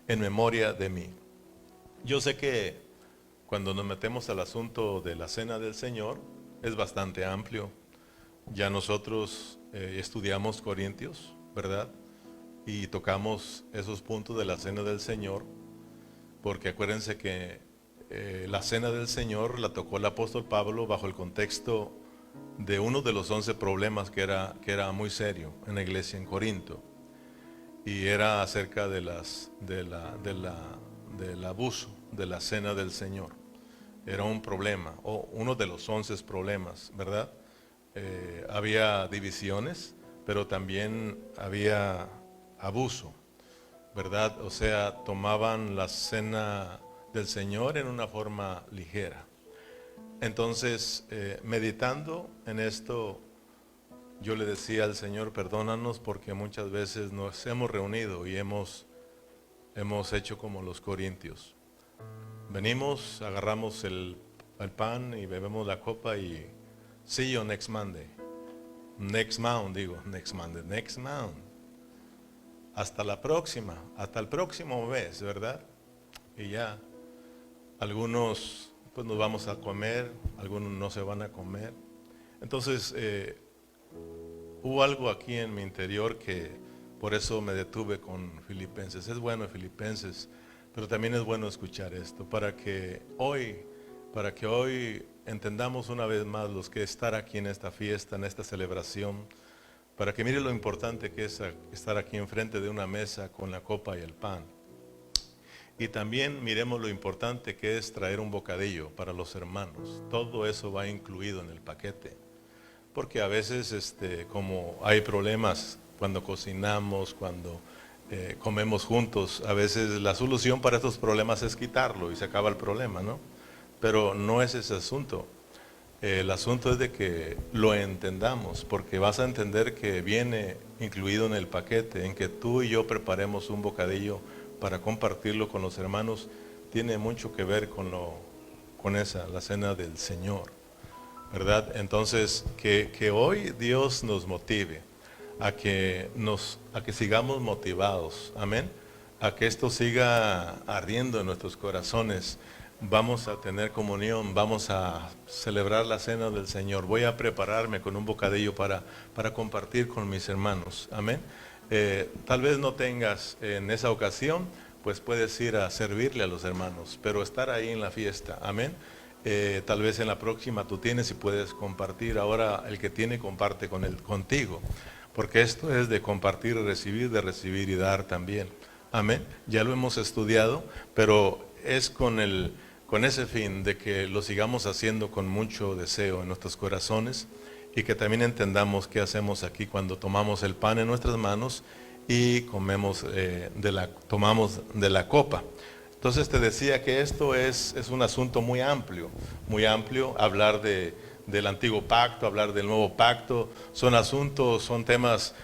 en memoria de mí. Yo sé que cuando nos metemos al asunto de la cena del Señor, es bastante amplio. Ya nosotros estudiamos Corintios, ¿verdad? Y tocamos esos puntos de la cena del Señor, porque acuérdense que la cena del Señor la tocó el apóstol Pablo bajo el contexto de uno de los 11 problemas que era muy serio en la iglesia en Corinto, y era acerca del abuso de la cena del Señor. Era un problema, o uno de los 11 problemas, ¿verdad? Había divisiones, pero también había abuso, ¿verdad? O sea, tomaban la cena del Señor en una forma ligera. Entonces, meditando en esto, yo le decía al Señor, perdónanos porque muchas veces nos hemos reunido y hemos hecho como los corintios. Venimos, agarramos el pan y bebemos la copa y see you next Monday. Next Monday, next month. Hasta la próxima, hasta el próximo mes, ¿verdad? Y ya, algunos pues nos vamos a comer, algunos no se van a comer. Entonces, hubo algo aquí en mi interior que por eso me detuve con Filipenses. Es bueno Filipenses, pero también es bueno escuchar esto, para que hoy entendamos una vez más los que estar aquí en esta fiesta, en esta celebración, para que mire lo importante que es estar aquí enfrente de una mesa con la copa y el pan. Y también miremos lo importante que es traer un bocadillo para los hermanos. Todo eso va incluido en el paquete. Porque a veces como hay problemas cuando cocinamos, cuando comemos juntos, a veces la solución para estos problemas es quitarlo y se acaba el problema, ¿no? Pero no es ese asunto. El asunto es de que lo entendamos, porque vas a entender que viene incluido en el paquete, en que tú y yo preparemos un bocadillo para compartirlo con los hermanos. Tiene mucho que ver con la cena del Señor, ¿verdad? Entonces, que hoy Dios nos motive a que sigamos motivados, amén, a que esto siga ardiendo en nuestros corazones. Vamos a tener comunión, vamos a celebrar la cena del Señor. Voy a prepararme con un bocadillo para compartir con mis hermanos, amén. Tal vez no tengas en esa ocasión, pues puedes ir a servirle a los hermanos, pero estar ahí en la fiesta, amén. Tal vez en la próxima tú tienes y puedes compartir. Ahora el que tiene comparte contigo, porque esto es de compartir y recibir, de recibir y dar también, amén. Ya lo hemos estudiado, pero es con ese fin de que lo sigamos haciendo con mucho deseo en nuestros corazones, y que también entendamos qué hacemos aquí cuando tomamos el pan en nuestras manos y tomamos de la copa. Entonces te decía que esto es un asunto muy amplio, hablar del antiguo pacto, hablar del nuevo pacto, son temas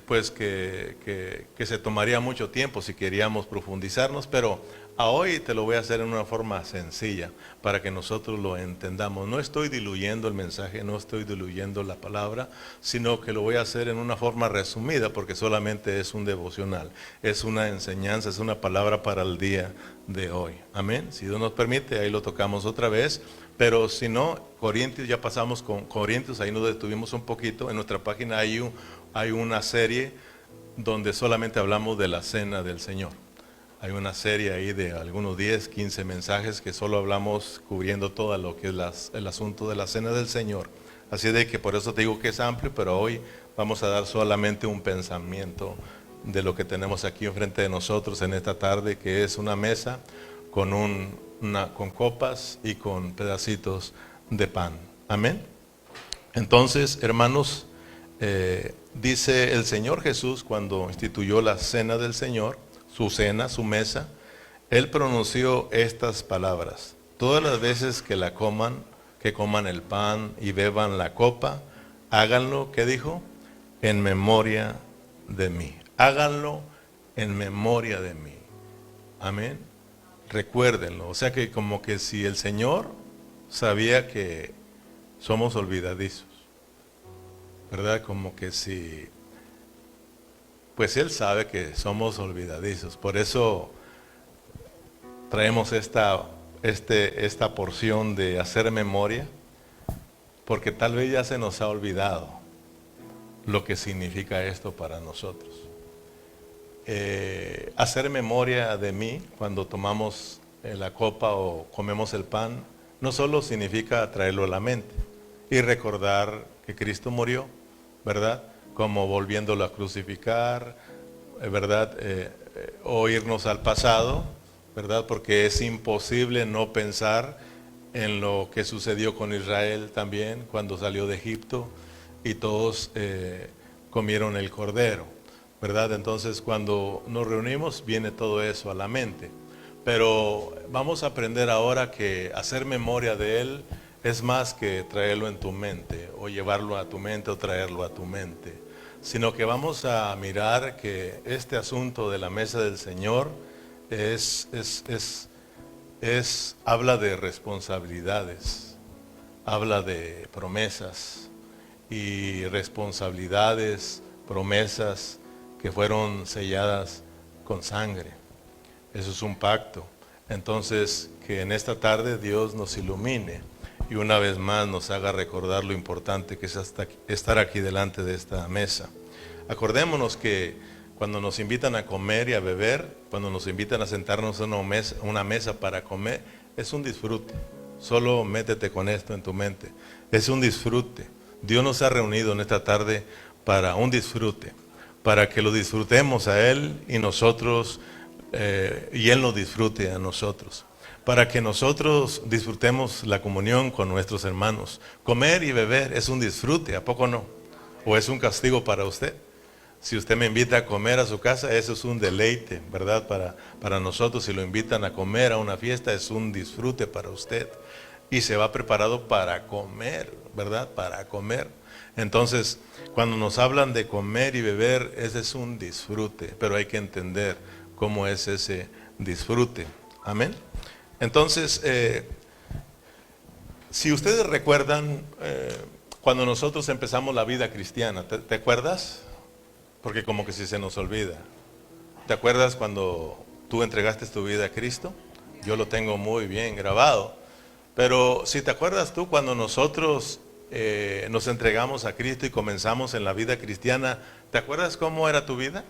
pues que se tomaría mucho tiempo si queríamos profundizarnos, pero a hoy te lo voy a hacer en una forma sencilla para que nosotros lo entendamos. No estoy diluyendo el mensaje, no estoy diluyendo la palabra, sino que lo voy a hacer en una forma resumida, porque solamente es un devocional, es una enseñanza, es una palabra para el día de hoy. Amén. Si Dios nos permite, ahí lo tocamos otra vez. Pero si no, Corintios, ya pasamos con Corintios, ahí nos detuvimos un poquito. En nuestra página hay una serie donde solamente hablamos de la cena del Señor. Hay una serie ahí de algunos 10, 15 mensajes que solo hablamos cubriendo todo lo que es el asunto de la cena del Señor. Así de que por eso te digo que es amplio, pero hoy vamos a dar solamente un pensamiento de lo que tenemos aquí enfrente de nosotros en esta tarde, que es una mesa con copas y con pedacitos de pan. Amén. Entonces, hermanos, dice el Señor Jesús cuando instituyó la cena del Señor, su cena, su mesa, Él pronunció estas palabras: todas las veces que coman el pan y beban la copa, háganlo, ¿qué dijo? En memoria de mí. Háganlo en memoria de mí. Amén. Recuérdenlo. O sea que como que si el Señor sabía que somos olvidadizos, ¿verdad? Como que si, pues Él sabe que somos olvidadizos. Por eso traemos esta porción de hacer memoria, porque tal vez ya se nos ha olvidado lo que significa esto para nosotros. Hacer memoria de mí cuando tomamos la copa o comemos el pan, no solo significa traerlo a la mente y recordar que Cristo murió, ¿verdad? Como volviéndolo a crucificar, ¿verdad? O irnos al pasado, ¿verdad? Porque es imposible no pensar en lo que sucedió con Israel también cuando salió de Egipto y todos comieron el cordero, ¿verdad? Entonces cuando nos reunimos viene todo eso a la mente. Pero vamos a aprender ahora que hacer memoria de Él es más que traerlo en tu mente o llevarlo a tu mente o traerlo a tu mente, sino que vamos a mirar que este asunto de la mesa del Señor habla de responsabilidades, habla de promesas y responsabilidades, promesas que fueron selladas con sangre. Eso es un pacto. Entonces, que en esta tarde Dios nos ilumine y una vez más nos haga recordar lo importante que es estar aquí delante de esta mesa. Acordémonos que cuando nos invitan a comer y a beber, cuando nos invitan a sentarnos en una mesa para comer, es un disfrute. Solo métete con esto en tu mente. Es un disfrute. Dios nos ha reunido en esta tarde para un disfrute, para que lo disfrutemos a Él y nosotros, y Él nos disfrute a nosotros, para que nosotros disfrutemos la comunión con nuestros hermanos. Comer y beber es un disfrute, ¿a poco no? ¿O es un castigo para usted? Si usted me invita a comer a su casa, eso es un deleite, ¿verdad? Para nosotros, si lo invitan a comer a una fiesta, es un disfrute para usted. Y se va preparado para comer, ¿verdad? Para comer. Entonces, cuando nos hablan de comer y beber, ese es un disfrute, pero hay que entender cómo es ese disfrute. Amén. Entonces, si ustedes recuerdan, cuando nosotros empezamos la vida cristiana, ¿te acuerdas? Porque como que si se nos olvida. ¿Te acuerdas cuando tú entregaste tu vida a Cristo? Yo lo tengo muy bien grabado. Pero si te acuerdas tú cuando nosotros nos entregamos a Cristo y comenzamos en la vida cristiana, ¿te acuerdas cómo era tu vida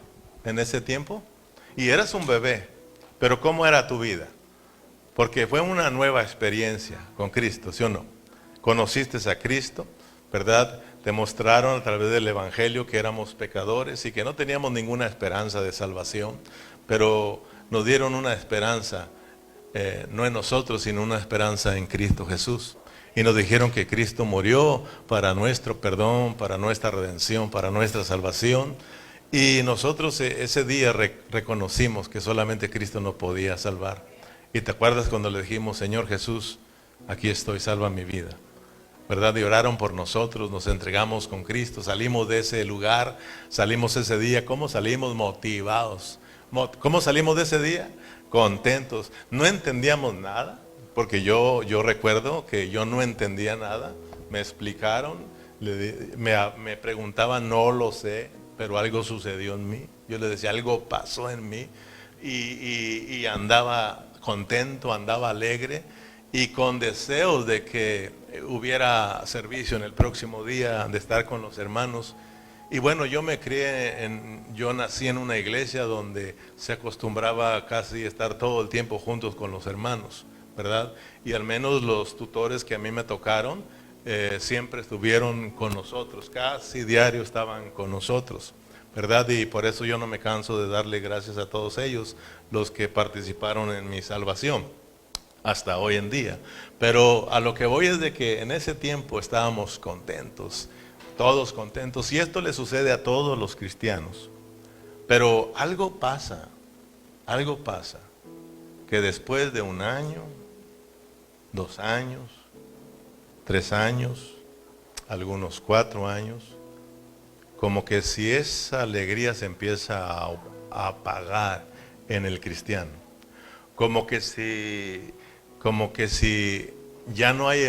en ese tiempo? Y eras un bebé, pero ¿cómo era tu vida? Porque fue una nueva experiencia con Cristo, ¿sí o no? Conociste a Cristo, ¿verdad? Te mostraron a través del Evangelio que éramos pecadores y que no teníamos ninguna esperanza de salvación, pero nos dieron una esperanza, no en nosotros, sino una esperanza en Cristo Jesús. Y nos dijeron que Cristo murió para nuestro perdón, para nuestra redención, para nuestra salvación. Y nosotros ese día reconocimos que solamente Cristo nos podía salvar. Y te acuerdas cuando le dijimos, Señor Jesús, aquí estoy, salva mi vida, ¿verdad? Y oraron por nosotros, nos entregamos con Cristo, salimos de ese lugar, salimos ese día. ¿Cómo salimos? Motivados. ¿Cómo salimos de ese día? Contentos. No entendíamos nada, porque yo recuerdo que yo no entendía nada. Me explicaron, me preguntaban, no lo sé, pero algo sucedió en mí. Yo les decía, algo pasó en mí y andaba contento, andaba alegre y con deseos de que hubiera servicio en el próximo día, de estar con los hermanos. Y bueno, yo nací en una iglesia donde se acostumbraba casi estar todo el tiempo juntos con los hermanos, ¿verdad? Y al menos los tutores que a mí me tocaron siempre estuvieron con nosotros, casi diario estaban con nosotros, ¿verdad? Y por eso yo no me canso de darle gracias a todos ellos, los que participaron en mi salvación, hasta hoy en día. Pero a lo que voy es de que en ese tiempo estábamos contentos, todos contentos, y esto le sucede a todos los cristianos. Pero algo pasa, que después de 1 año, 2 años, 3 años, algunos 4 años, como que si esa alegría se empieza a apagar en el cristiano, como que si ya no hay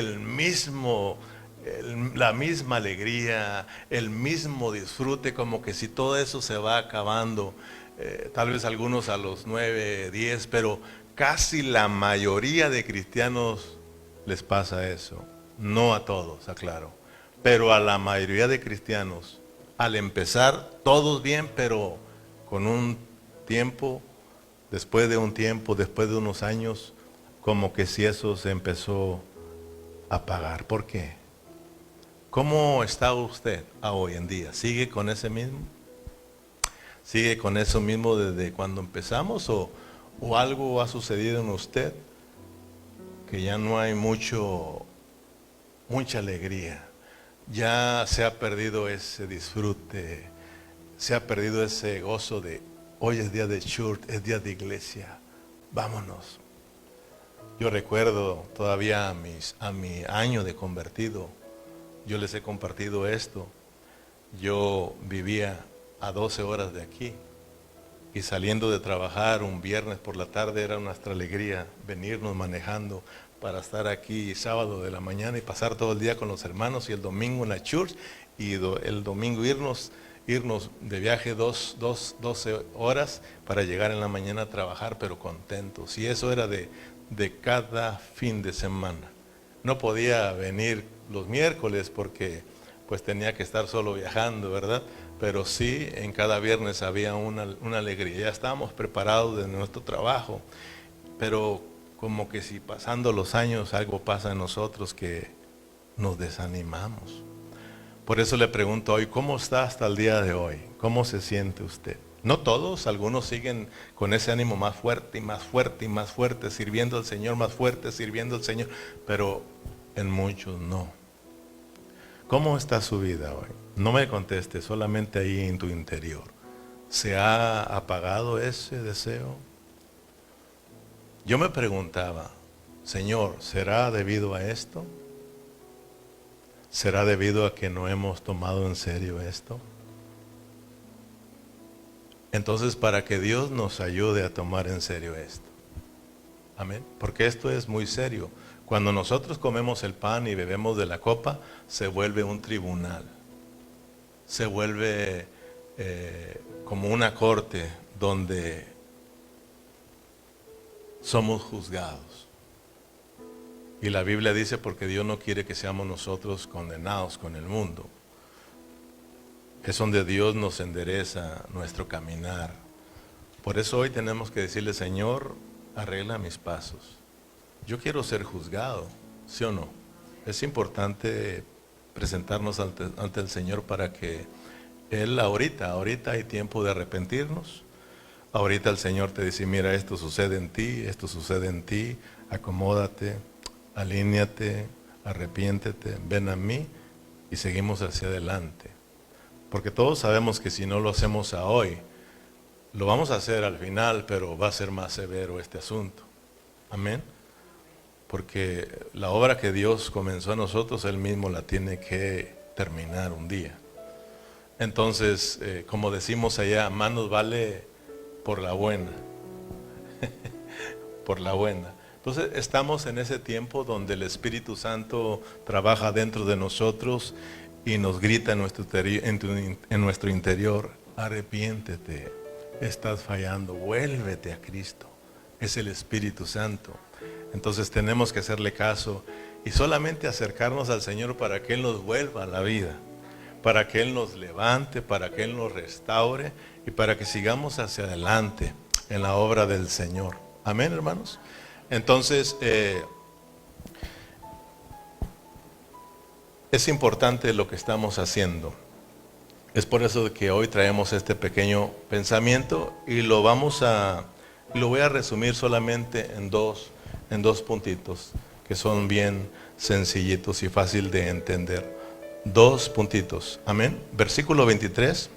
la misma alegría, el mismo disfrute, como que si todo eso se va acabando, tal vez algunos a los 9, 10, pero casi la mayoría de cristianos les pasa eso. No a todos, aclaro. Pero a la mayoría de cristianos, al empezar, todos bien, pero con un tiempo, después de un tiempo, después de unos años, como que si eso se empezó a apagar. ¿Por qué? ¿Cómo está usted hoy en día? ¿Sigue con ese mismo? ¿Sigue con eso mismo desde cuando empezamos o algo ha sucedido en usted que ya no hay mucha alegría? Ya se ha perdido ese disfrute, se ha perdido ese gozo de hoy es día de church, es día de iglesia, vámonos. Yo recuerdo todavía a mi año de convertido, yo les he compartido esto. Yo vivía a 12 horas de aquí y saliendo de trabajar un viernes por la tarde era nuestra alegría venirnos manejando para estar aquí sábado de la mañana y pasar todo el día con los hermanos y el domingo en la church y el domingo irnos de viaje 12 horas para llegar en la mañana a trabajar, pero contentos. Y eso era de cada fin de semana. No podía venir los miércoles porque pues tenía que estar solo viajando, ¿verdad? Pero sí, en cada viernes había una alegría. Ya estábamos preparados de nuestro trabajo, pero como que si pasando los años algo pasa en nosotros que nos desanimamos. Por eso le pregunto hoy, ¿cómo está hasta el día de hoy? ¿Cómo se siente usted? No todos, algunos siguen con ese ánimo más fuerte y más fuerte y más fuerte, sirviendo al Señor, más fuerte, sirviendo al Señor, pero en muchos no. ¿Cómo está su vida hoy? No me conteste, solamente ahí en tu interior. ¿Se ha apagado ese deseo? Yo me preguntaba, Señor, ¿será debido a esto? ¿Será debido a que no hemos tomado en serio esto? Entonces, para que Dios nos ayude a tomar en serio esto. Amén. Porque esto es muy serio. Cuando nosotros comemos el pan y bebemos de la copa, se vuelve un tribunal. Se vuelve como una corte donde somos juzgados. Y la Biblia dice, porque Dios no quiere que seamos nosotros condenados con el mundo. Es donde Dios nos endereza nuestro caminar. Por eso hoy tenemos que decirle, Señor, arregla mis pasos. Yo quiero ser juzgado, ¿sí o no? Es importante presentarnos ante el Señor para que Él ahorita hay tiempo de arrepentirnos. Ahorita el Señor te dice, mira, esto sucede en ti, acomódate, alíñate, arrepiéntete, ven a mí y seguimos hacia adelante. Porque todos sabemos que si no lo hacemos a hoy, lo vamos a hacer al final, pero va a ser más severo este asunto. Amén. Porque la obra que Dios comenzó a nosotros, Él mismo la tiene que terminar un día. Entonces, como decimos allá, más nos vale por la buena. Por la buena. Entonces, estamos en ese tiempo donde el Espíritu Santo trabaja dentro de nosotros y nos grita en nuestro interior, arrepiéntete, estás fallando, vuélvete a Cristo. Es el Espíritu Santo. Entonces tenemos que hacerle caso y solamente acercarnos al Señor para que Él nos vuelva a la vida, para que Él nos levante, para que Él nos restaure y para que sigamos hacia adelante en la obra del Señor. Amén, hermanos. Entonces, es importante lo que estamos haciendo. Es por eso que hoy traemos este pequeño pensamiento y lo voy a resumir solamente en dos puntitos que son bien sencillitos y fácil de entender. 2 puntitos. Amén. Versículo 23.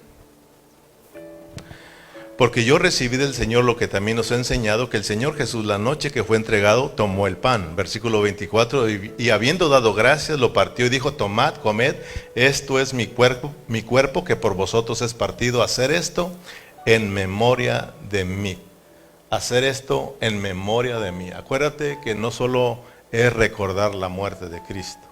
Porque yo recibí del Señor lo que también nos ha enseñado, que el Señor Jesús la noche que fue entregado tomó el pan. Versículo 24, y habiendo dado gracias lo partió y dijo, tomad, comed, esto es mi cuerpo que por vosotros es partido. Hacer esto en memoria de mí. Hacer esto en memoria de mí. Acuérdate que no solo es recordar la muerte de Cristo,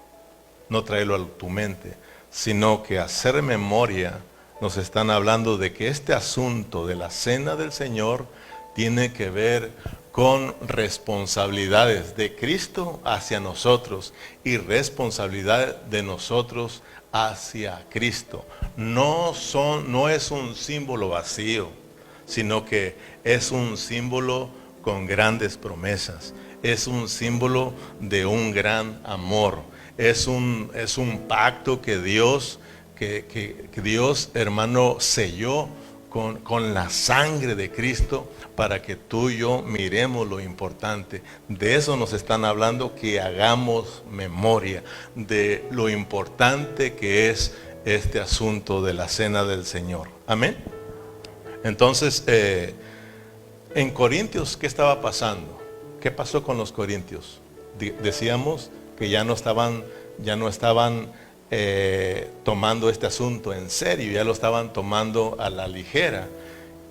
no traerlo a tu mente, sino que hacer memoria. Nos están hablando de que este asunto de la cena del Señor tiene que ver con responsabilidades de Cristo hacia nosotros y responsabilidad de nosotros hacia Cristo. No es un símbolo vacío, sino que es un símbolo con grandes promesas. Es un símbolo de un gran amor. Es un pacto que Dios, Dios, hermano, selló con la sangre de Cristo para que tú y yo miremos lo importante. De eso nos están hablando, que hagamos memoria de lo importante que es este asunto de la cena del Señor. Amén. Entonces, en Corintios, ¿qué estaba pasando? ¿Qué pasó con los corintios? Decíamos que ya no estaban tomando este asunto en serio, ya lo estaban tomando a la ligera.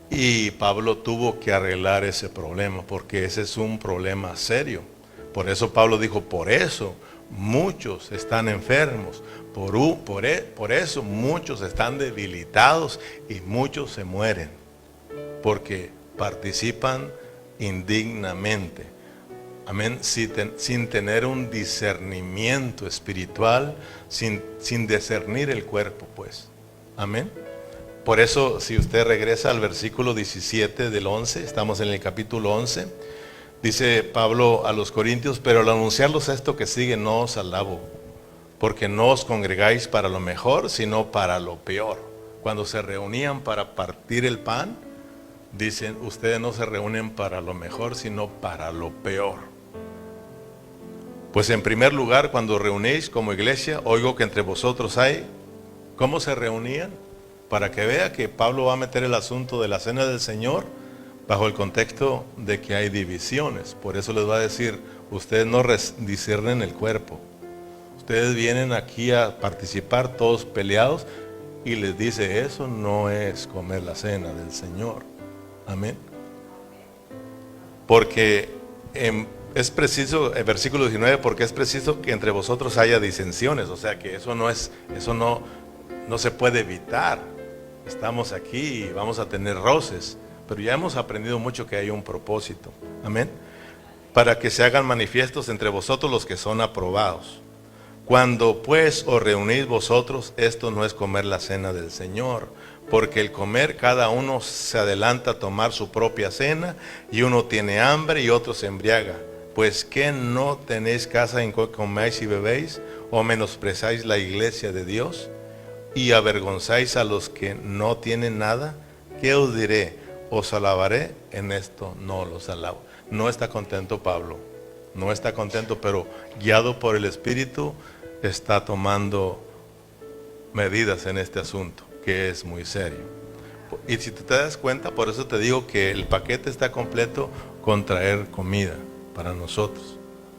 Y Pablo tuvo que arreglar ese problema, porque ese es un problema serio. Por eso Pablo dijo, por eso muchos están enfermos, por eso muchos están debilitados y muchos se mueren, porque participan indignamente. Amén, sin tener un discernimiento espiritual, sin discernir el cuerpo, pues. Amén. Por eso, si usted regresa al versículo 17 del 11, estamos en el capítulo 11, dice Pablo a los corintios, pero al anunciarlos esto que sigue no os alabo, porque no os congregáis para lo mejor, sino para lo peor. Cuando se reunían para partir el pan, dicen, ustedes no se reúnen para lo mejor, sino para lo peor. Pues en primer lugar, cuando reunéis como iglesia, oigo que entre vosotros hay, ¿cómo se reunían? Para que vea que Pablo va a meter el asunto de la cena del Señor bajo el contexto de que hay divisiones. Por eso les va a decir, ustedes no disciernen el cuerpo. Ustedes vienen aquí a participar todos peleados, y les dice, eso no es comer la cena del Señor. Amén. Porque es preciso, el versículo 19, porque es preciso que entre vosotros haya disensiones. O sea que eso no se puede evitar. Estamos aquí y vamos a tener roces, pero ya hemos aprendido mucho que hay un propósito. Amén. Para que se hagan manifiestos entre vosotros los que son aprobados. Cuando pues os reunís vosotros, esto no es comer la cena del Señor, porque el comer cada uno se adelanta a tomar su propia cena, y uno tiene hambre y otro se embriaga. Pues ¿qué no tenéis casa en que comáis y bebéis? ¿O menospreciáis la iglesia de Dios? ¿Y avergonzáis a los que no tienen nada? ¿Qué os diré? ¿Os alabaré? En esto no los alabo. No está contento Pablo, no está contento, pero guiado por el Espíritu está tomando medidas en este asunto, que es muy serio. Y si te das cuenta, por eso te digo que el paquete está completo con traer comida para nosotros.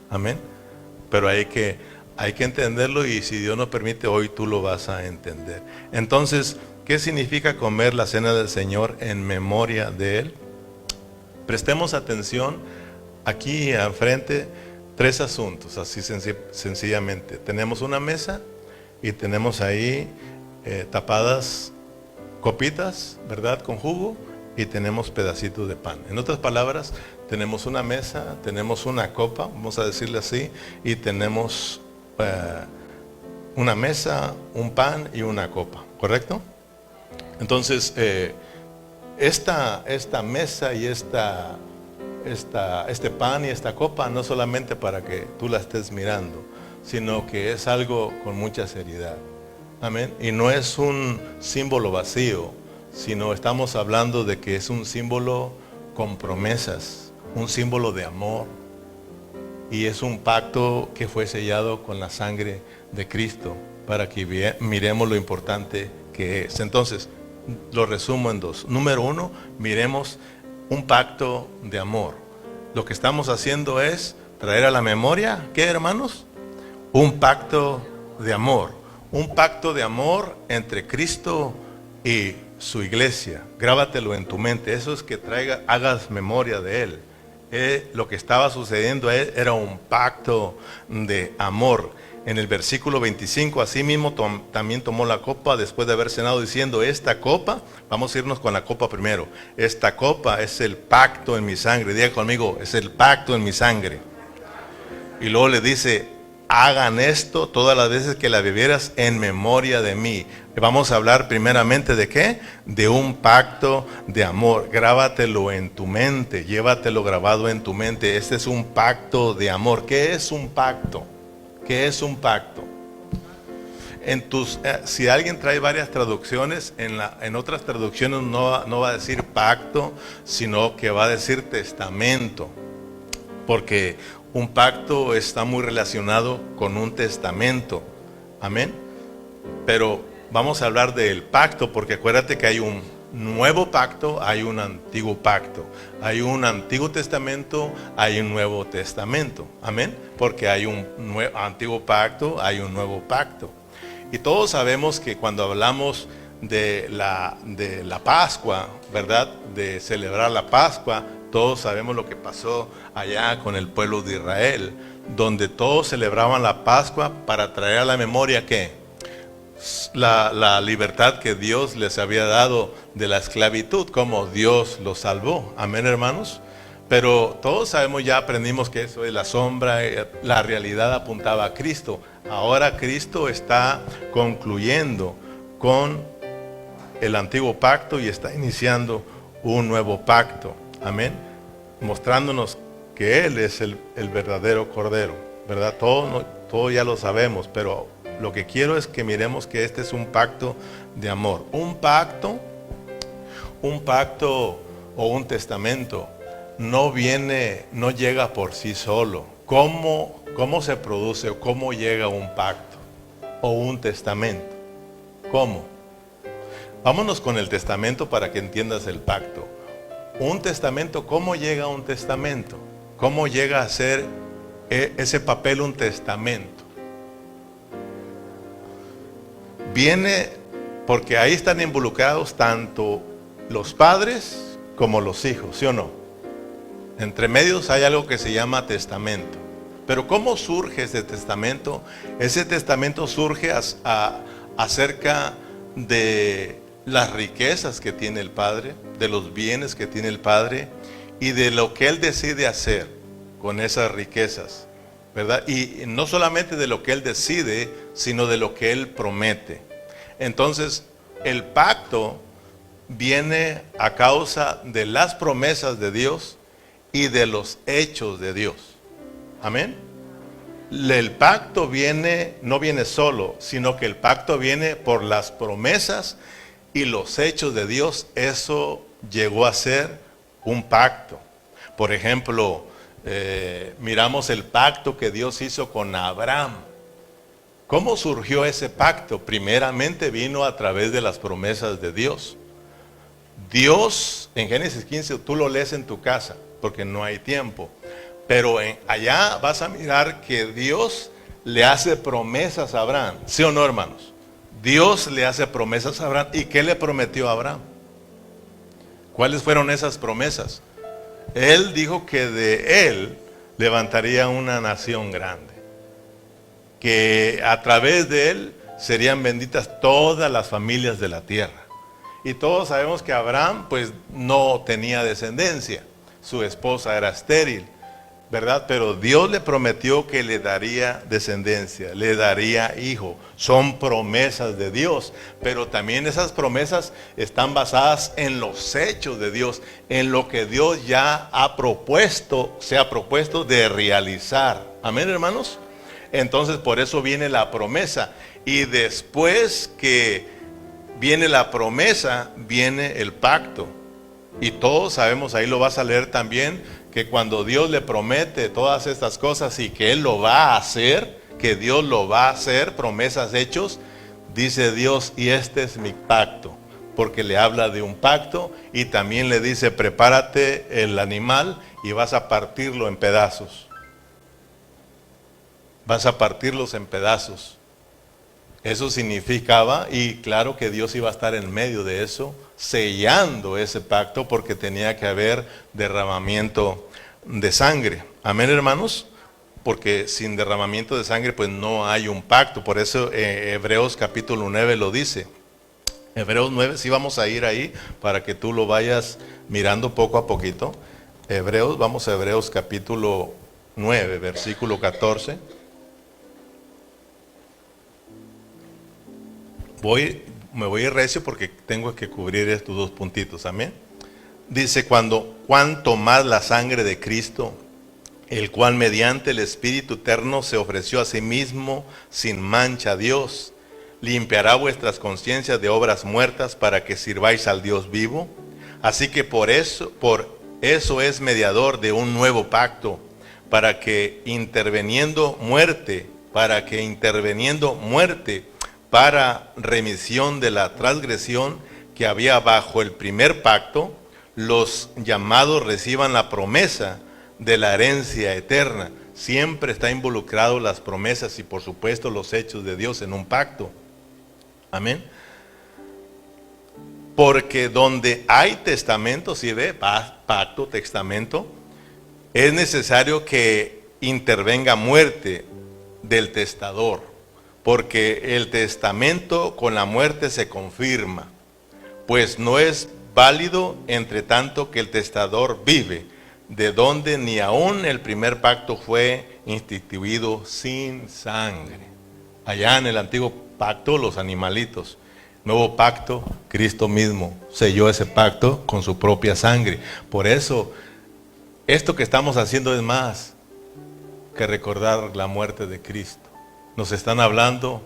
Amén. Pero hay que entenderlo, y si Dios nos permite, hoy tú lo vas a entender. Entonces, ¿qué significa comer la cena del Señor en memoria de Él? Prestemos atención aquí enfrente, 3 asuntos, así sencillamente. Tenemos una mesa y tenemos ahí tapadas copitas, ¿verdad?, con jugo, y tenemos pedacitos de pan. En otras palabras, tenemos una mesa, tenemos una copa, vamos a decirle así, y tenemos una mesa, un pan y una copa, ¿correcto? Entonces, esta mesa y este pan y esta copa no solamente para que tú la estés mirando, sino que es algo con mucha seriedad. Amén. Y no es un símbolo vacío, sino estamos hablando de que es un símbolo con promesas, un símbolo de amor. Y es un pacto que fue sellado con la sangre de Cristo, para que miremos lo importante que es. Entonces, lo resumo en 2. Número 1, miremos un pacto de amor. Lo que estamos haciendo es traer a la memoria, ¿qué, hermanos? Un pacto de amor. Un pacto de amor entre Cristo y su iglesia. Grábatelo en tu mente. Eso es que hagas memoria de Él. Lo que estaba sucediendo era un pacto de amor. en el versículo 25, asimismo también tomó la copa después de haber cenado diciendo, esta copa, vamos a irnos con la copa primero, esta copa es el pacto en mi sangre, diga conmigo, es el pacto en mi sangre. Y luego le dice, hagan esto todas las veces que la bebieras en memoria de mí. Vamos a hablar primeramente de ¿qué? De un pacto de amor. Grábatelo en tu mente, llévatelo grabado en tu mente. Este es un pacto de amor. ¿Qué es un pacto? ¿Qué es un pacto? Si alguien trae varias traducciones, en otras traducciones no va a decir pacto, sino que va a decir testamento. Porque un pacto está muy relacionado con un testamento. Amén. Pero vamos a hablar del pacto, porque acuérdate que hay un nuevo pacto, hay un antiguo pacto. Hay un antiguo testamento, hay un nuevo testamento. Amén. Porque hay un antiguo pacto, hay un nuevo pacto. Y todos sabemos que cuando hablamos de la Pascua, ¿verdad? De celebrar la Pascua, todos sabemos lo que pasó allá con el pueblo de Israel, donde todos celebraban la Pascua para traer a la memoria ¿qué? La libertad que Dios les había dado de la esclavitud, como Dios los salvó. Amén, hermanos. Pero todos sabemos, ya aprendimos que eso es la sombra, la realidad apuntaba a Cristo. Ahora Cristo está concluyendo con el antiguo pacto y está iniciando un nuevo pacto. Amén. Mostrándonos que Él es el verdadero Cordero, ¿verdad? Todo ya lo sabemos, pero lo que quiero es que miremos que este es un pacto de amor. Un pacto o un testamento no llega por sí solo. ¿Cómo se produce o cómo llega un pacto o un testamento? ¿Cómo? Vámonos con el testamento para que entiendas el pacto. Un testamento, ¿cómo llega un testamento? ¿Cómo llega a ser ese papel un testamento? Viene porque ahí están involucrados tanto los padres como los hijos, ¿sí o no? Entre medios hay algo que se llama testamento. Pero ¿cómo surge ese testamento? Ese testamento surge acerca de las riquezas que tiene el padre, de los bienes que tiene el padre y de lo que él decide hacer con esas riquezas, ¿verdad? Y no solamente de lo que él decide, sino de lo que él promete. Entonces, el pacto viene a causa de las promesas de Dios y de los hechos de Dios. Amén. El pacto no viene solo, sino que el pacto viene por las promesas y los hechos de Dios. Eso llegó a ser un pacto. Por ejemplo, miramos el pacto que Dios hizo con Abraham. ¿Cómo surgió ese pacto? Primeramente vino a través de las promesas de Dios. Dios, en Génesis 15, tú lo lees en tu casa, porque no hay tiempo. Pero allá vas a mirar que Dios le hace promesas a Abraham. ¿Sí o no, hermanos? Dios le hace promesas a Abraham. ¿Y qué le prometió a Abraham? ¿Cuáles fueron esas promesas? Él dijo que de él levantaría una nación grande, que a través de él serían benditas todas las familias de la tierra. Y todos sabemos que Abraham pues no tenía descendencia, su esposa era estéril, ¿verdad? Pero Dios le prometió que le daría descendencia, le daría hijo. Son promesas de Dios, pero también esas promesas están basadas en los hechos de Dios, en lo que Dios ya se ha propuesto de realizar. Amén, hermanos. Entonces por eso viene la promesa, y después que viene la promesa, viene el pacto. Y todos sabemos, ahí lo vas a leer también, que cuando Dios le promete todas estas cosas y que Él lo va a hacer, que Dios lo va a hacer, promesas, hechos, dice Dios, y este es mi pacto, porque le habla de un pacto, y también le dice, prepárate el animal y vas a partirlo en pedazos. Vas a partirlos en pedazos. Eso significaba, y claro que Dios iba a estar en medio de eso, sellando ese pacto, porque tenía que haber derramamiento de sangre. Amén, hermanos. porque sin derramamiento de sangre pues no hay un pacto. Por eso Hebreos capítulo 9 lo dice. Hebreos 9, sí vamos a ir ahí para que tú lo vayas mirando poco a poquito. Vamos a Hebreos capítulo 9, versículo 14. Me voy a ir recio porque tengo que cubrir estos dos puntitos, amén. Dice, cuanto más la sangre de Cristo, el cual mediante el Espíritu eterno se ofreció a sí mismo sin mancha a Dios, limpiará vuestras conciencias de obras muertas para que sirváis al Dios vivo. Así que por eso es mediador de un nuevo pacto, para que interviniendo muerte, para remisión de la transgresión que había bajo el primer pacto, los llamados reciban la promesa de la herencia eterna. Siempre está involucrado las promesas y por supuesto los hechos de Dios en un pacto. Amén. Porque donde hay testamento, si ve, pacto, testamento, es necesario que intervenga muerte del testador, porque el testamento con la muerte se confirma, pues no es válido entre tanto que el testador vive, de donde ni aún el primer pacto fue instituido sin sangre. Allá en el antiguo pacto, los animalitos. Nuevo pacto, Cristo mismo selló ese pacto con su propia sangre. Por eso, esto que estamos haciendo es más que recordar la muerte de Cristo. Nos están hablando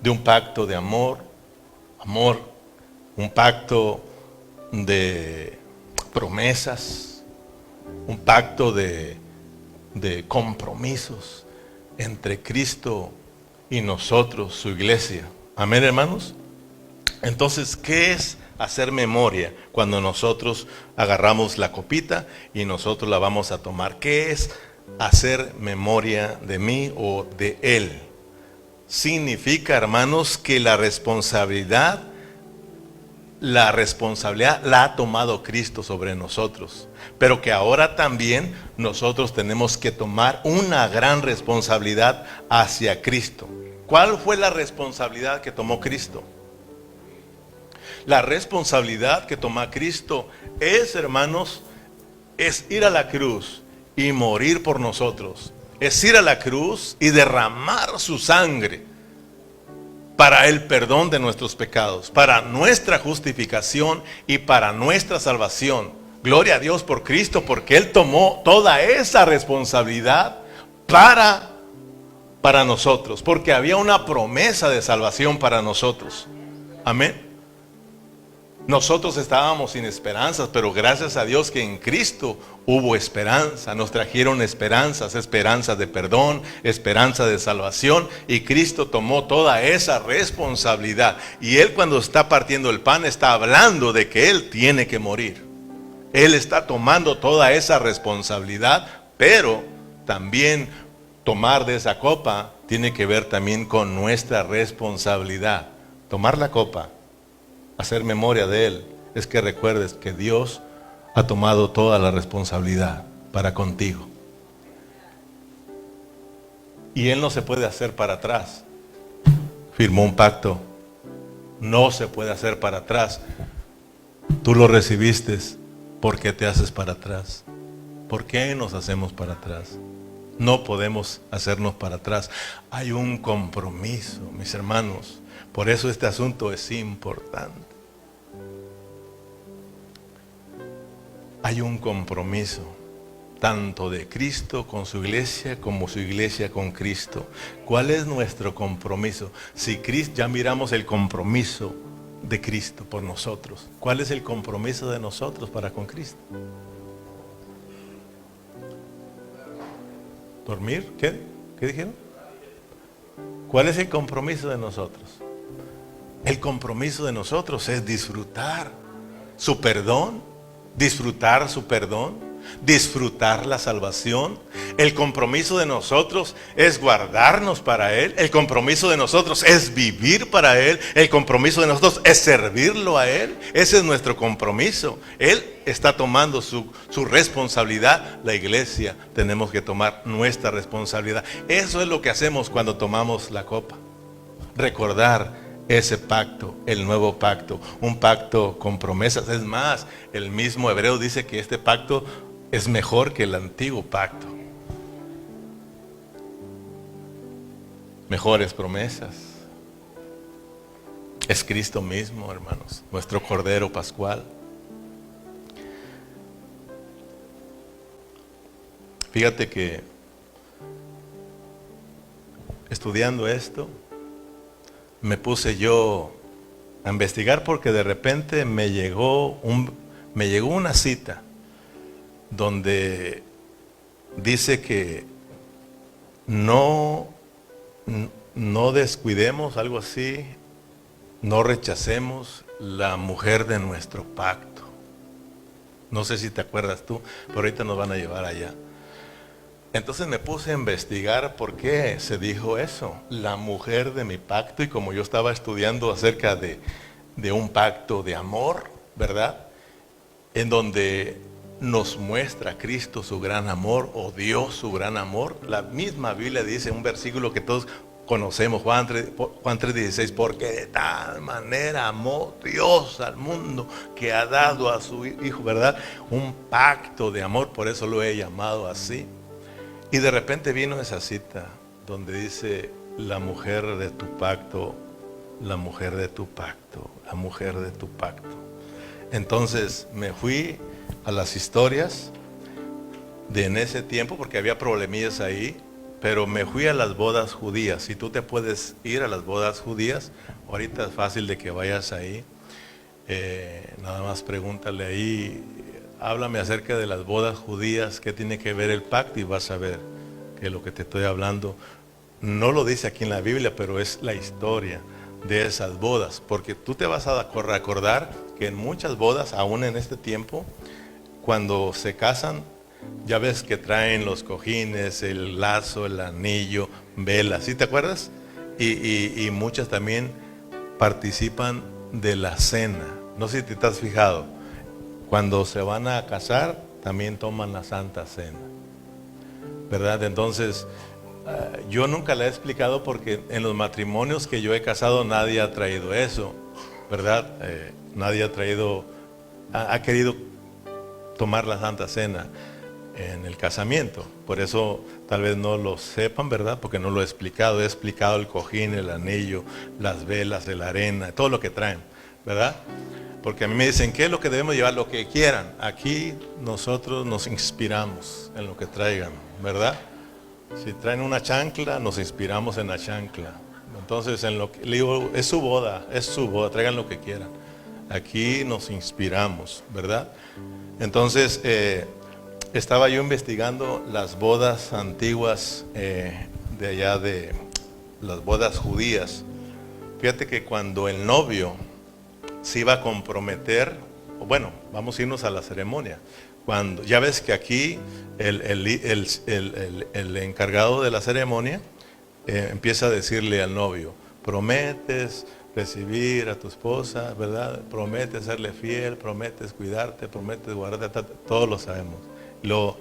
de un pacto de amor, un pacto de promesas, un pacto de compromisos entre Cristo y nosotros, su iglesia. Amén, hermanos. Entonces, ¿qué es hacer memoria cuando nosotros agarramos la copita y nosotros la vamos a tomar? ¿Qué es hacer memoria de mí o de él? Significa, hermanos, que la responsabilidad la ha tomado Cristo sobre nosotros, pero que ahora también nosotros tenemos que tomar una gran responsabilidad hacia Cristo. ¿Cuál fue la responsabilidad que tomó Cristo? La responsabilidad que toma Cristo es, hermanos, es ir a la cruz y morir por nosotros. Es ir a la cruz y derramar su sangre para el perdón de nuestros pecados, para nuestra justificación y para nuestra salvación. Gloria a Dios por Cristo, porque Él tomó toda esa responsabilidad para nosotros, porque había una promesa de salvación para nosotros. Amén. Nosotros estábamos sin esperanzas, pero gracias a Dios que en Cristo hubo esperanza. Nos trajeron esperanzas de perdón, esperanza de salvación, y Cristo tomó toda esa responsabilidad. Y Él, cuando está partiendo el pan, está hablando de que Él tiene que morir. Él está tomando toda esa responsabilidad, pero también tomar de esa copa tiene que ver también con nuestra responsabilidad. Tomar la copa, hacer memoria de Él, es que recuerdes que Dios ha tomado toda la responsabilidad para contigo. Y Él no se puede hacer para atrás. Firmó un pacto. No se puede hacer para atrás. Tú lo recibiste. ¿Por qué te haces para atrás? ¿Por qué nos hacemos para atrás? No podemos hacernos para atrás. Hay un compromiso, mis hermanos. Por eso este asunto es importante. Hay un compromiso, tanto de Cristo con su iglesia, como su iglesia con Cristo. ¿Cuál es nuestro compromiso? Si Cristo, ya miramos el compromiso de Cristo por nosotros. ¿Cuál es el compromiso de nosotros para con Cristo? ¿Dormir? ¿Qué dijeron? ¿Cuál es el compromiso de nosotros? El compromiso de nosotros es disfrutar su perdón, disfrutar la salvación, El compromiso de nosotros es guardarnos para Él. El compromiso de nosotros es vivir para Él. El compromiso de nosotros es servirlo a Él. Ese es nuestro compromiso. Él está tomando su responsabilidad. La iglesia tenemos que tomar nuestra responsabilidad. Eso es lo que hacemos cuando tomamos la copa. Recordar ese pacto, el nuevo pacto, un pacto con promesas. Es más, el mismo Hebreo dice que este pacto es mejor que el antiguo pacto. Mejores promesas. Es Cristo mismo, hermanos, nuestro Cordero Pascual. Fíjate que estudiando esto, me puse yo a investigar porque de repente me llegó una cita donde dice que no descuidemos, algo así, no rechacemos la mujer de nuestro pacto. No sé si te acuerdas tú, pero ahorita nos van a llevar allá. Entonces me puse a investigar por qué se dijo eso, la mujer de mi pacto, y como yo estaba estudiando acerca de un pacto de amor, ¿verdad? En donde nos muestra Cristo su gran amor, o Dios su gran amor. La misma Biblia dice, un versículo que todos conocemos, Juan 3:16, porque de tal manera amó Dios al mundo que ha dado a su Hijo, ¿verdad? Un pacto de amor, por eso lo he llamado así. Y de repente vino esa cita donde dice, la mujer de tu pacto, la mujer de tu pacto, la mujer de tu pacto. Entonces me fui a las historias de en ese tiempo, porque había problemillas ahí, pero me fui a las bodas judías. Si tú te puedes ir a las bodas judías, ahorita es fácil de que vayas ahí. Nada más pregúntale ahí, háblame acerca de las bodas judías, qué tiene que ver el pacto, y vas a ver que lo que te estoy hablando no lo dice aquí en la Biblia, pero es la historia de esas bodas, porque tú te vas a recordar que en muchas bodas, aún en este tiempo, cuando se casan, ya ves que traen los cojines, el lazo, el anillo, velas, ¿sí te acuerdas? Y muchas también participan de la cena. No sé si te has fijado, cuando se van a casar también toman la Santa Cena, ¿verdad? Entonces yo nunca la he explicado porque en los matrimonios que yo he casado nadie ha traído eso, ¿verdad? Nadie ha querido tomar la Santa Cena en el casamiento. Por eso tal vez no lo sepan, ¿verdad? Porque no lo he explicado el cojín, el anillo, las velas, la arena, todo lo que traen, ¿verdad? Porque a mí me dicen, ¿qué es lo que debemos llevar? Lo que quieran. Aquí nosotros nos inspiramos en lo que traigan, ¿verdad? Si traen una chancla, nos inspiramos en la chancla. Entonces, en lo que le digo, es su boda, traigan lo que quieran. Aquí nos inspiramos, ¿verdad? Entonces, estaba yo investigando las bodas antiguas de allá, de las bodas judías. Fíjate que cuando el novio se iba a comprometer, bueno, vamos a irnos a la ceremonia. Cuando ya ves que aquí el encargado de la ceremonia empieza a decirle al novio, prometes recibir a tu esposa, ¿verdad? Prometes serle fiel, prometes cuidarte, prometes guardarte, todos lo sabemos. Luego,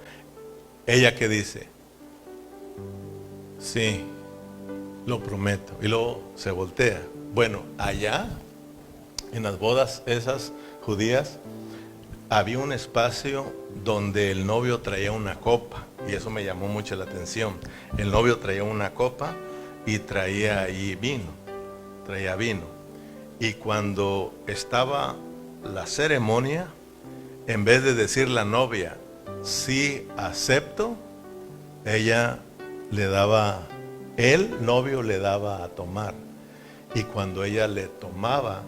ella que dice, sí, lo prometo. Y luego se voltea. Bueno, allá en las bodas esas judías había un espacio donde el novio traía una copa, y eso me llamó mucho la atención. El novio traía una copa y traía ahí vino, y cuando estaba la ceremonia, en vez de decir la novia, sí acepto, ella le daba, el novio le daba a tomar, y cuando ella le tomaba,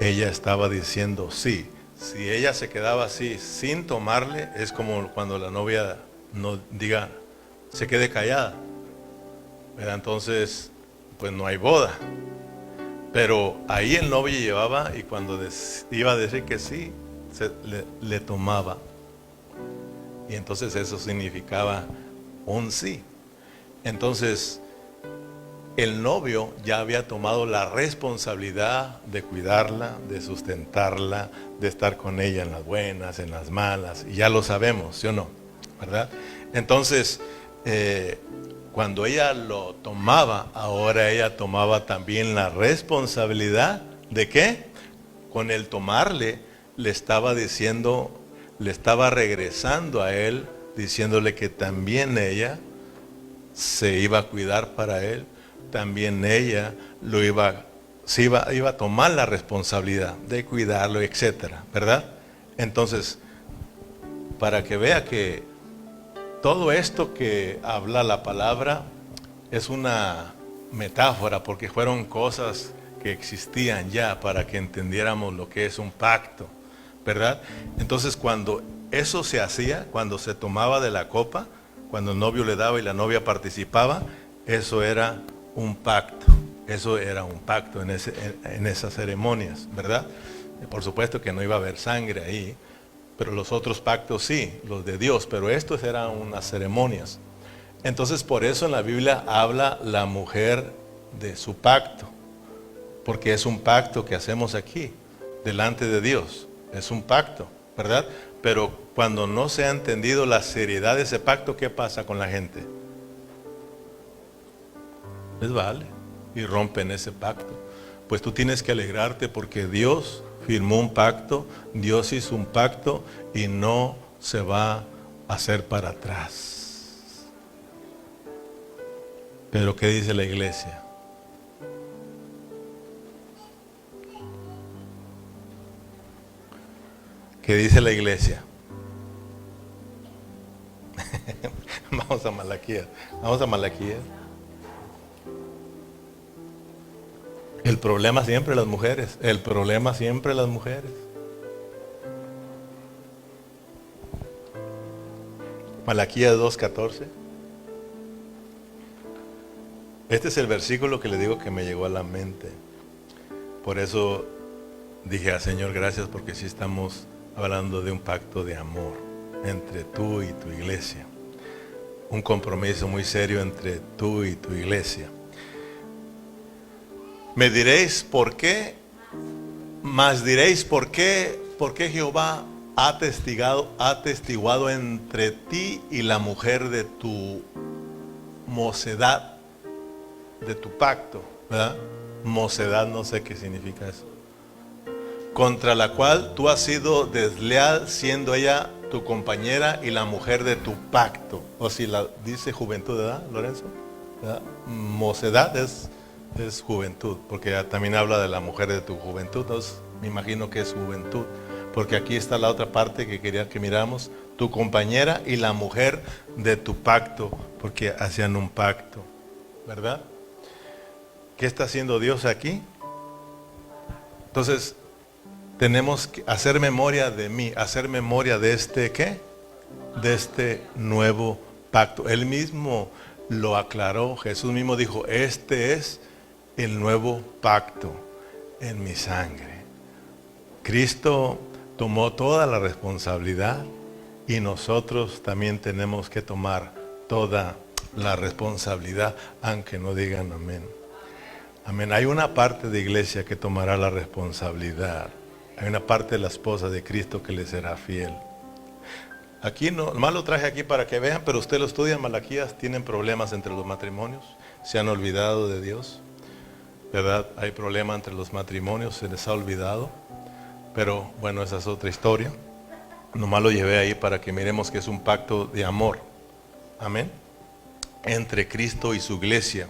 ella estaba diciendo sí. Si ella se quedaba así sin tomarle, es como cuando la novia no diga, se quede callada, ¿verdad? Entonces, pues no hay boda. Pero ahí el novio llevaba, y cuando iba a decir que sí, le tomaba. Y entonces eso significaba un sí. Entonces, el novio ya había tomado la responsabilidad de cuidarla, de sustentarla, de estar con ella en las buenas, en las malas, y ya lo sabemos, ¿sí o no? ¿Verdad? Entonces, cuando ella lo tomaba, ahora ella tomaba también la responsabilidad de ¿qué? Con el tomarle, le estaba diciendo, le estaba regresando a él, diciéndole que también ella se iba a cuidar para él, también ella iba a tomar la responsabilidad de cuidarlo, etcétera, ¿verdad? Entonces, para que vea que todo esto que habla la palabra es una metáfora, porque fueron cosas que existían ya para que entendiéramos lo que es un pacto, ¿verdad? Entonces, cuando eso se hacía, cuando se tomaba de la copa, cuando el novio le daba y la novia participaba, eso era un pacto. Eso era un pacto en esas ceremonias, ¿verdad? Por supuesto que no iba a haber sangre ahí, pero los otros pactos sí, los de Dios, pero estos eran unas ceremonias. Entonces, por eso en la Biblia habla la mujer de su pacto, porque es un pacto que hacemos aquí, delante de Dios. Es un pacto, ¿verdad? Pero cuando no se ha entendido la seriedad de ese pacto, ¿qué pasa con la gente? Les vale y rompen ese pacto. Pues tú tienes que alegrarte porque Dios firmó un pacto, Dios hizo un pacto y no se va a hacer para atrás. Pero ¿qué dice la iglesia? ¿Qué dice la iglesia? Vamos a Malaquías. Vamos a Malaquías. El problema siempre las mujeres. El problema siempre las mujeres. Malaquías 2:14. Este es el versículo que le digo que me llegó a la mente. Por eso dije al Señor, gracias, porque sí estamos hablando de un pacto de amor entre tú y tu iglesia. Un compromiso muy serio entre tú y tu iglesia. Me diréis por qué, mas diréis por qué Jehová ha atestiguado entre ti y la mujer de tu mocedad, de tu pacto, ¿verdad? Mocedad, no sé qué significa eso. Contra la cual tú has sido desleal, siendo ella tu compañera y la mujer de tu pacto. O si la dice juventud, ¿verdad, Lorenzo? ¿Verdad? Mocedad es juventud, porque también habla de la mujer de tu juventud. Entonces me imagino que es juventud, porque aquí está la otra parte que quería que miramos: tu compañera y la mujer de tu pacto, porque hacían un pacto, ¿verdad? ¿Qué está haciendo Dios aquí? Entonces tenemos que hacer memoria de mí, hacer memoria de este ¿qué? De este nuevo pacto. Él mismo lo aclaró, Jesús mismo dijo: este es el nuevo pacto en mi sangre. Cristo tomó toda la responsabilidad y nosotros también tenemos que tomar toda la responsabilidad, aunque no digan amén. Amén. Hay una parte de iglesia que tomará la responsabilidad. Hay una parte de la esposa de Cristo que le será fiel. Aquí no, nomás lo traje aquí para que vean, pero usted lo estudia en Malaquías, tienen problemas entre los matrimonios, se han olvidado de Dios, ¿verdad? Hay problema entre los matrimonios, se les ha olvidado, pero bueno, esa es otra historia. Nomás lo llevé ahí para que miremos que es un pacto de amor, amén, entre Cristo y su iglesia.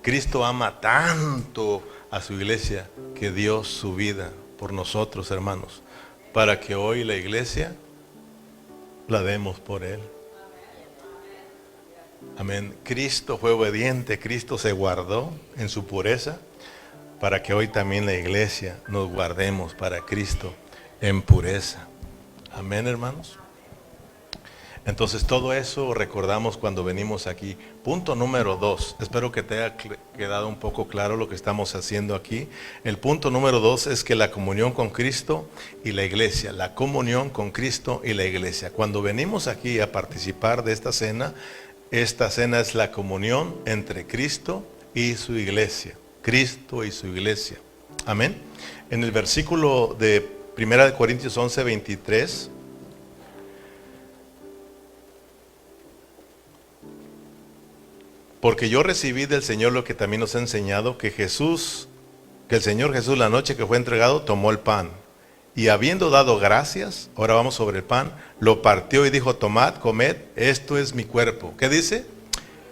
Cristo ama tanto a su iglesia que dio su vida por nosotros, hermanos, para que hoy la iglesia la demos por Él. Amén. Cristo fue obediente, Cristo se guardó en su pureza, para que hoy también la iglesia nos guardemos para Cristo en pureza. Amén, hermanos. Entonces todo eso recordamos cuando venimos aquí. Punto número 2. Espero que te haya quedado un poco claro lo que estamos haciendo aquí. El punto número 2 es que la comunión con Cristo y la iglesia. La comunión con Cristo y la iglesia. Cuando venimos aquí a participar de esta cena, esta cena es la comunión entre Cristo y su iglesia. Cristo y su iglesia. Amén. En el versículo de 1 Corintios 11, 23. Porque yo recibí del Señor lo que también nos ha enseñado, que el Señor Jesús, la noche que fue entregado, tomó el pan. Y habiendo dado gracias, ahora vamos sobre el pan, lo partió y dijo: tomad, comed, esto es mi cuerpo. ¿Qué dice?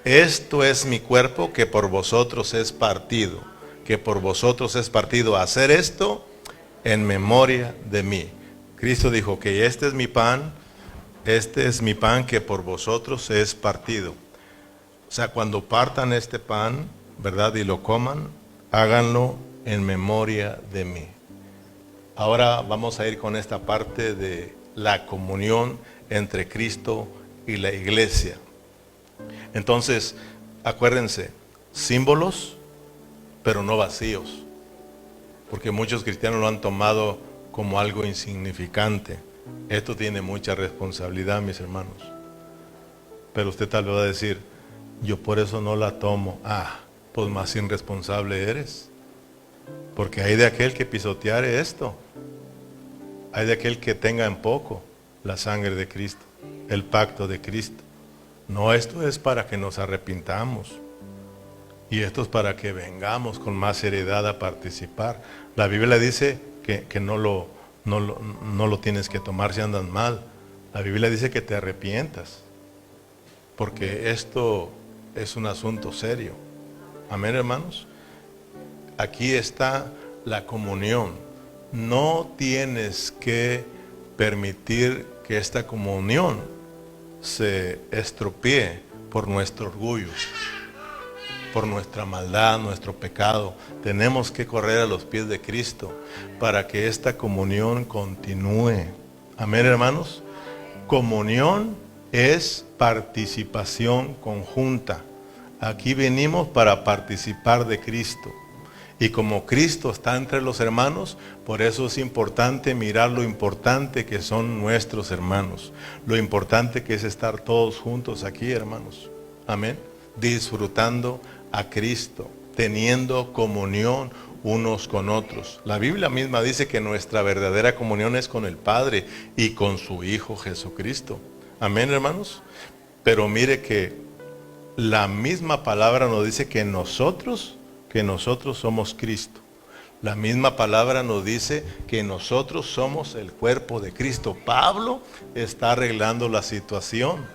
Esto es mi cuerpo que por vosotros es partido. Que por vosotros es partido. Hacer esto en memoria de mí. Cristo dijo que este es mi pan que por vosotros es partido. O sea, cuando partan este pan, ¿verdad? Y lo coman, háganlo en memoria de mí. Ahora vamos a ir con esta parte de la comunión entre Cristo y la iglesia. Entonces, acuérdense, símbolos, pero no vacíos. Porque muchos cristianos lo han tomado como algo insignificante. Esto tiene mucha responsabilidad, mis hermanos. Pero usted tal vez va a decir: yo por eso no la tomo. Pues más irresponsable eres. Porque hay de aquel que pisoteare esto. Hay de aquel que tenga en poco la sangre de Cristo, el pacto de Cristo. No, esto es para que nos arrepintamos. Y esto es para que vengamos con más seriedad a participar. La Biblia dice que no lo tienes que tomar si andas mal. La Biblia dice que te arrepientas. Porque esto es un asunto serio. Amén, hermanos. Aquí está la comunión. No tienes que permitir que esta comunión se estropee por nuestro orgullo, por nuestra maldad, nuestro pecado. Tenemos que correr a los pies de Cristo para que esta comunión continúe. Amén, hermanos. Comunión es participación conjunta. Aquí venimos para participar de Cristo. Y como Cristo está entre los hermanos, por eso es importante mirar lo importante que son nuestros hermanos. Lo importante que es estar todos juntos aquí, hermanos. Amén. Disfrutando a Cristo, teniendo comunión unos con otros. La Biblia misma dice que nuestra verdadera comunión es con el Padre y con su Hijo Jesucristo. Amén, hermanos. Pero mire que la misma palabra nos dice que nosotros somos Cristo. La misma palabra nos dice que nosotros somos el cuerpo de Cristo. Pablo está arreglando la situación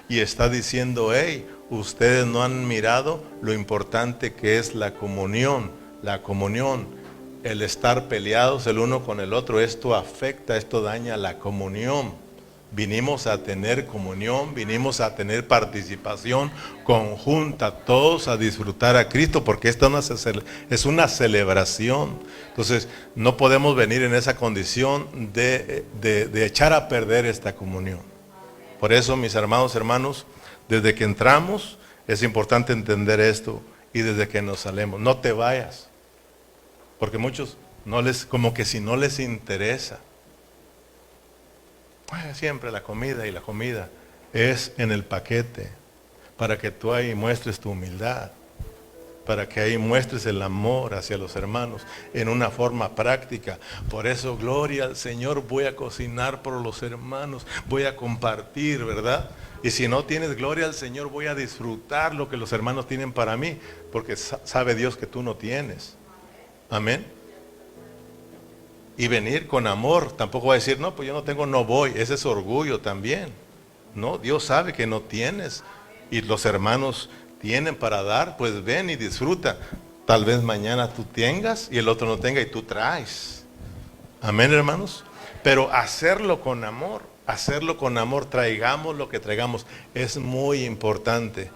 y está diciendo: hey, ustedes no han mirado lo importante que es la comunión. La comunión, el estar peleados el uno con el otro, esto afecta, esto daña la comunión. Vinimos a tener comunión, vinimos a tener participación conjunta, todos a disfrutar a Cristo, porque esta es una celebración. Entonces, no podemos venir en esa condición de echar a perder esta comunión. Por eso, mis hermanos, desde que entramos, es importante entender esto, y desde que nos salemos, no te vayas. Porque muchos, como que si no les interesa. Siempre la comida, y la comida es en el paquete, para que tú ahí muestres tu humildad, para que ahí muestres el amor hacia los hermanos en una forma práctica. Por eso, gloria al Señor, voy a cocinar por los hermanos, voy a compartir, ¿verdad? Y si no tienes gloria al Señor, voy a disfrutar lo que los hermanos tienen para mí, porque sabe Dios que tú no tienes. Amén. Y venir con amor, tampoco va a decir: no, pues yo no tengo, no voy. Ese es orgullo también. No, Dios sabe que no tienes y los hermanos tienen para dar, pues ven y disfruta. Tal vez mañana tú tengas y el otro no tenga y tú traes. Amén, hermanos. Pero hacerlo con amor, traigamos lo que traigamos, es muy importante.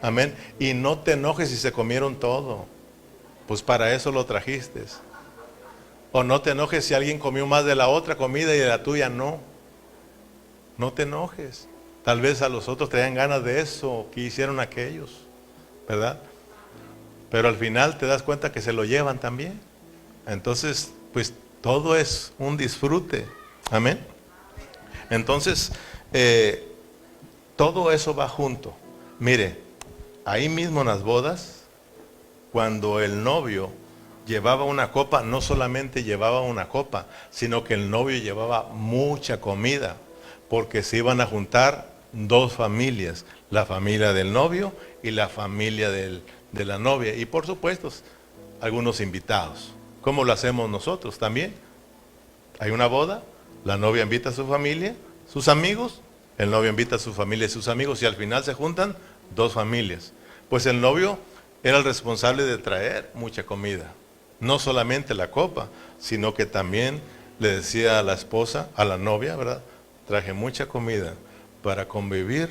Amén. Y no te enojes si se comieron todo, pues para eso lo trajiste. O no te enojes si alguien comió más de la otra comida y de la tuya no. No te enojes. Tal vez a los otros traían ganas de eso que hicieron aquellos, ¿verdad? Pero al final te das cuenta que se lo llevan también. Entonces, pues todo es un disfrute. Amén. Entonces, todo eso va junto. Mire, ahí mismo en las bodas, cuando el novio llevaba una copa, no solamente llevaba una copa, sino que el novio llevaba mucha comida, porque se iban a juntar dos familias, la familia del novio y la familia de la novia, y por supuesto algunos invitados, como lo hacemos nosotros también. Hay una boda, la novia invita a su familia, sus amigos, el novio invita a su familia y sus amigos, y al final se juntan dos familias. Pues el novio era el responsable de traer mucha comida, no solamente la copa, sino que también le decía a la esposa, a la novia, ¿verdad? Traje mucha comida para convivir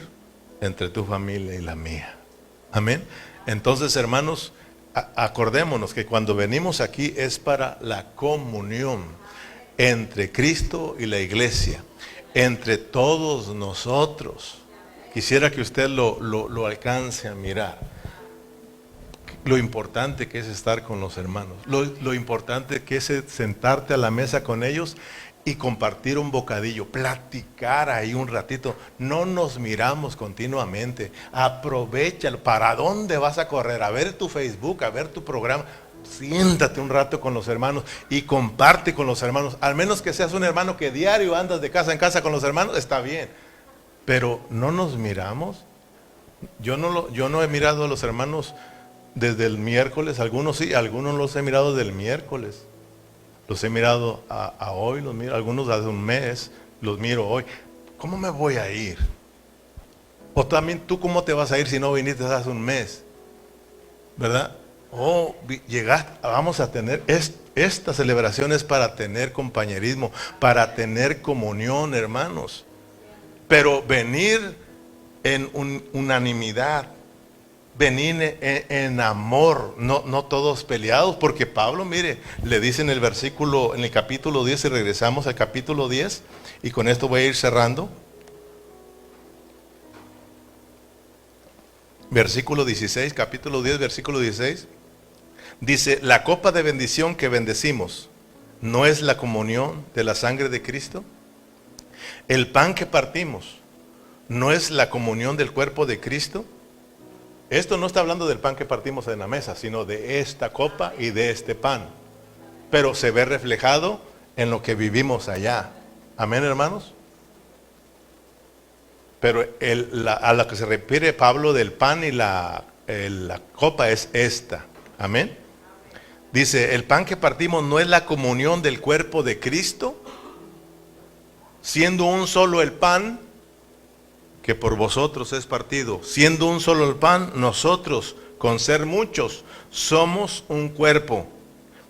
entre tu familia y la mía. Amén. Entonces, hermanos, acordémonos que cuando venimos aquí es para la comunión entre Cristo y la iglesia, entre todos nosotros. Quisiera que usted lo alcance a mirar. Lo importante que es estar con los hermanos, lo importante que es sentarte a la mesa con ellos y compartir un bocadillo, platicar ahí un ratito. No nos miramos continuamente, aprovechalo. ¿Para dónde vas a correr? A ver tu Facebook, a ver tu programa. Siéntate un rato con los hermanos y comparte con los hermanos. Al menos que seas un hermano que diario andas de casa en casa con los hermanos, está bien. Pero no nos miramos. Yo no he mirado a los hermanos desde el miércoles, algunos sí, algunos los he mirado del miércoles. Los he mirado a hoy, los miro, algunos hace un mes, los miro hoy. ¿Cómo me voy a ir? O también tú, ¿cómo te vas a ir si no viniste hace un mes? ¿Verdad? Llegaste, vamos a tener esta celebración es para tener compañerismo, para tener comunión, hermanos. Pero venir en unanimidad, venir en amor, no todos peleados, porque Pablo, mire, le dice en el capítulo 10, y regresamos al capítulo 10, y con esto voy a ir cerrando. Versículo 16, capítulo 10, versículo 16, dice: la copa de bendición que bendecimos, ¿no es la comunión de la sangre de Cristo? El pan que partimos, ¿no es la comunión del cuerpo de Cristo? Esto no está hablando del pan que partimos en la mesa, sino de esta copa y de este pan. Pero se ve reflejado en lo que vivimos allá. Amén, hermanos. Pero a la que se refiere Pablo del pan y la copa es esta. Amén. Dice, el pan que partimos no es la comunión del cuerpo de Cristo, siendo un solo el pan que por vosotros es partido, siendo un solo el pan, nosotros, con ser muchos, somos un cuerpo,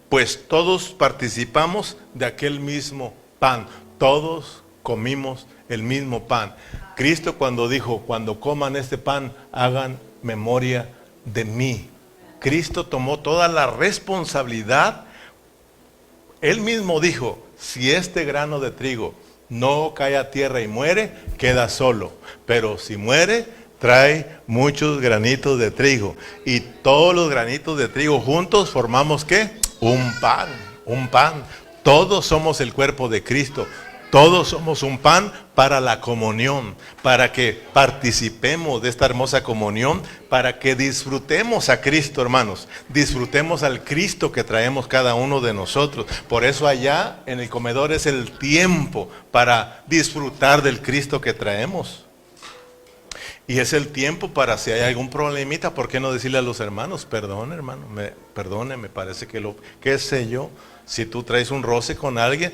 pues todos participamos de aquel mismo pan, todos comimos el mismo pan. Cristo cuando dijo, cuando coman este pan, hagan memoria de mí. Cristo tomó toda la responsabilidad. Él mismo dijo, si este grano de trigo no cae a tierra y muere, queda solo. Pero si muere, trae muchos granitos de trigo. Y todos los granitos de trigo juntos formamos ¿qué? Un pan. Todos somos el cuerpo de Cristo. Todos somos un pan para la comunión, para que participemos de esta hermosa comunión, para que disfrutemos a Cristo, hermanos. Disfrutemos al Cristo que traemos cada uno de nosotros. Por eso allá en el comedor es el tiempo para disfrutar del Cristo que traemos. Y es el tiempo para si hay algún problemita, ¿por qué no decirle a los hermanos? Perdón, hermano, perdone, me parece que qué sé yo, si tú traes un roce con alguien,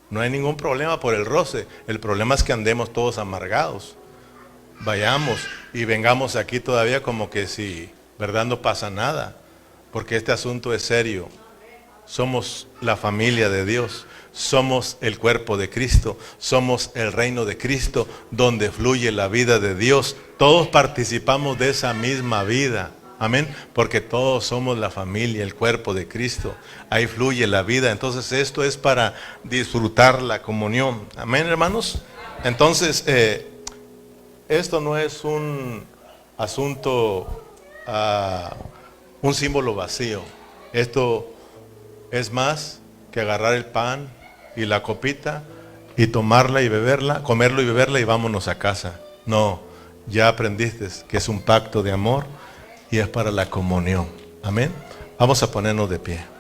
no hay ningún problema por el roce. El problema es que andemos todos amargados. Vayamos y vengamos aquí todavía como que si, ¿verdad? No pasa nada. Porque este asunto es serio. Somos la familia de Dios. Somos el cuerpo de Cristo. Somos el reino de Cristo donde fluye la vida de Dios. Todos participamos de esa misma vida. Amén, porque todos somos la familia, el cuerpo de Cristo. Ahí fluye la vida. Entonces esto es para disfrutar la comunión. Amén, hermanos. Entonces, esto no es un asunto, un símbolo vacío. Esto es más que agarrar el pan y la copita y tomarla y beberla, comerlo y beberla y vámonos a casa. No, ya aprendiste que es un pacto de amor y es para la comunión. Amén. Vamos a ponernos de pie.